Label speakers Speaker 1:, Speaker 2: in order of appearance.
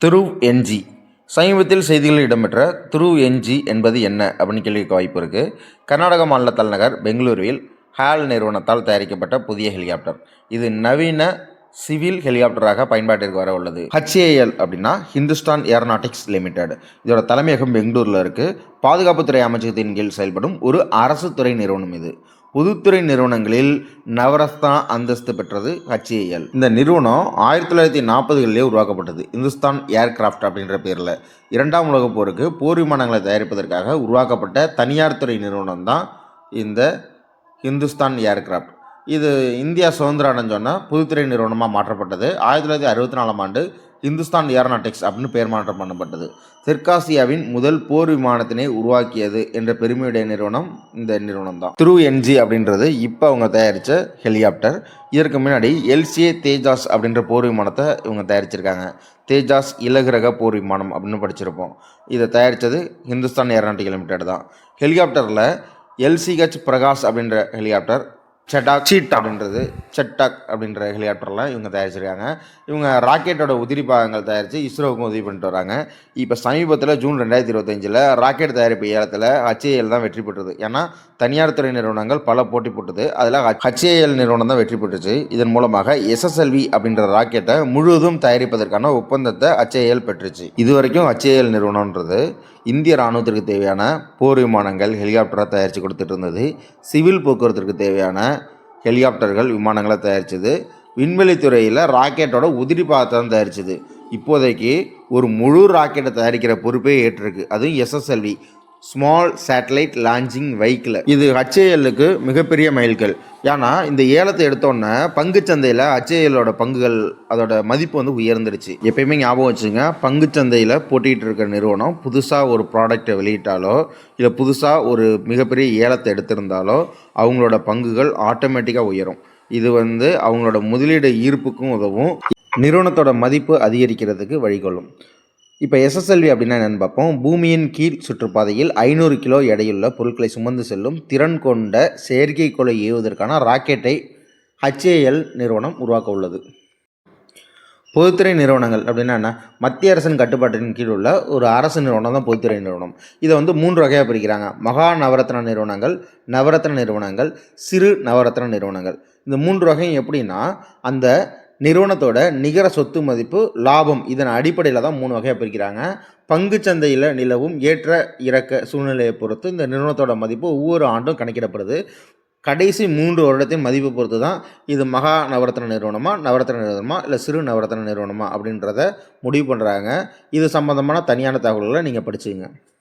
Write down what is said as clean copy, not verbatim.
Speaker 1: Dhruv NG சமீபத்தில் செய்திகளில் இடம்பெற்ற துருவ் என்ஜி என்பது என்ன அப்படின்னு கேள்விக்கு வாய்ப்பு இருக்குது. கர்நாடக மாநில தலைநகர் பெங்களூருவில் ஹால் நிறுவனத்தால் தயாரிக்கப்பட்ட புதிய ஹெலிகாப்டர். இது நவீன சிவில் ஹெலிகாப்டராக பயன்பாட்டிற்கு வர உள்ளது. HAL அப்படின்னா ஹிந்துஸ்தான் ஏரோநாட்டிக்ஸ் லிமிடெட். இதோட தலைமையகம் பெங்களூரில் இருக்குது. பாதுகாப்புத்துறை அமைச்சகத்தின் கீழ் செயல்படும் ஒரு அரசு துறை நிறுவனம் இது. பொதுத்துறை நிறுவனங்களில் நவரத்னா அந்தஸ்து பெற்றது HAL. இந்த நிறுவனம் 1940களிலே உருவாக்கப்பட்டது. இந்துஸ்தான் ஏர்கிராஃப்ட் அப்படின்ற பேரில். இரண்டாம் உலகப் போருக்கு போர் விமானங்களை தயாரிப்பதற்காக உருவாக்கப்பட்ட தனியார் துறை நிறுவனம் தான் இந்த ஹிந்துஸ்தான் ஏர்கிராஃப்ட். இது இந்தியா சுதந்திரம் அடைஞ்சோன்னா பொதுத்துறை நிறுவனமாக மாற்றப்பட்டது. 1964ஆம் ஆண்டு இந்துஸ்தான் ஏரோநாட்டிக்ஸ் அப்படின்னு பெயர் மாற்றம் பண்ணப்பட்டது. தெற்காசியாவின் முதல் போர் விமானத்தினை உருவாக்கியது என்ற பெருமையுடைய நிறுவனம் இந்த நிறுவனம் தான். துருவ் என்ஜி அப்படின்றது இப்போ அவங்க தயாரித்த ஹெலிகாப்டர். இதற்கு முன்னாடி LCA தேஜாஸ் அப்படின்ற போர் விமானத்தை இவங்க தயாரிச்சிருக்காங்க. தேஜாஸ் இலகுரக போர் விமானம் அப்படின்னு படிச்சிருப்போம். இதை தயாரித்தது ஹிந்துஸ்தான் ஏரோநாட்டிக் லிமிடெட் தான். ஹெலிகாப்டரில் LCH பிரகாஷ் அப்படின்ற ஹெலிகாப்டர், சீட் அப்படின்ற ஹெலிகாப்டர்லாம் இவங்க தயாரிச்சிருக்காங்க. இவங்க ராக்கெட்டோட உதிரி பாகங்கள் தயாரித்து இஸ்ரோவுக்கும் உதவி பண்ணிட்டு வராங்க. இப்போ சமீபத்தில் ஜூன் 2025 ராக்கெட் தயாரிப்பு ஏலத்தில் HAL தான் வெற்றி பெற்றது. ஏன்னா தனியார் துறை நிறுவனங்கள் பல போட்டி போட்டது. அதில் HAL நிறுவனம் தான் வெற்றி பெற்றுச்சு. இதன் மூலமாக SSLV அப்படின்ற ராக்கெட்டை முழுவதும் தயாரிப்பதற்கான ஒப்பந்தத்தை HAL பெற்றுச்சு. இதுவரைக்கும் HAL நிறுவனம்ன்றது இந்திய இராணுவத்திற்கு தேவையான போர் விமானங்கள், ஹெலிகாப்டரை தயாரித்து கொடுத்துட்டு இருந்தது. சிவில் போக்குவரத்திற்கு தேவையான ஹெலிகாப்டர்கள், விமானங்களை தயாரித்தது. விண்வெளித்துறையில் ராக்கெட்டோட உதிரி பாகத்தை தான் தயாரிச்சது. இப்போதைக்கு ஒரு முழு ராக்கெட்டை தயாரிக்கிற பொறுப்பே ஏற்றிருக்கு. அதுவும் SSLV, small satellite launching vehicle. இது HALக்கு மிகப்பெரிய மைல்கல். ஏன்னா இந்த ஏலத்தை எடுத்தோன்னே பங்குச்சந்தையில் HALோட பங்குகள், அதோட மதிப்பு உயர்ந்துடுச்சு. எப்பயுமே ஞாபகம் வச்சுங்க, பங்குச்சந்தையில் போட்டிகிட்டு இருக்கிற நிறுவனம் புதுசாக ஒரு ப்ராடக்டை வெளியிட்டாலோ இல்லை புதுசாக ஒரு மிகப்பெரிய ஏலத்தை எடுத்திருந்தாலோ அவங்களோட பங்குகள் ஆட்டோமேட்டிக்காக உயரும். இது அவங்களோட முதலீடு ஈர்ப்புக்கும் உதவும், நிறுவனத்தோட மதிப்பு அதிகரிக்கிறதுக்கு வழிகொள்ளும். இப்போ SSLV அப்படின்னா என்னென்னு பார்ப்போம். பூமியின் கீழ் சுற்றுப்பாதையில் 500 கிலோ எடையுள்ள பொருட்களை சுமந்து செல்லும் திறன் கொண்ட செயற்கைக்கோளை ஏவுவதற்கான ராக்கெட்டை HAL நிறுவனம் உருவாக்க உள்ளது. பொதுத்துறை நிறுவனங்கள் அப்படின்னா என்ன? மத்திய அரசின் கட்டுப்பாட்டின் கீழ் உள்ள ஒரு அரசு நிறுவனம் தான் பொதுத்துறை நிறுவனம். இதை 3 வகையாக பிரிக்கிறாங்க. மகா நவரத்ன நிறுவனங்கள், நவரத்ன நிறுவனங்கள், சிறு நவரத்ன நிறுவனங்கள். இந்த 3 வகையும் எப்படின்னா, அந்த நிறுவனத்தோட நிகர சொத்து மதிப்பு, லாபம், இதன் அடிப்படையில் தான் 3 வகையாக பிரிக்கிறாங்க. பங்கு சந்தையில் நிலவும் ஏற்ற இறக்க சூழ்நிலையை பொறுத்து இந்த நிறுவனத்தோட மதிப்பு ஒவ்வொரு ஆண்டும் கணக்கிடப்படுது. கடைசி 3 வருடத்தின் மதிப்பு பொறுத்து தான் இது மகா நவரத்ன நிறுவனமா இல்லை சிறு நவரத்ன நிறுவனமா அப்படின்றத முடிவு பண்ணுறாங்க. இது சம்பந்தமான தனியான தகவல்களை நீங்கள் படிச்சுங்க.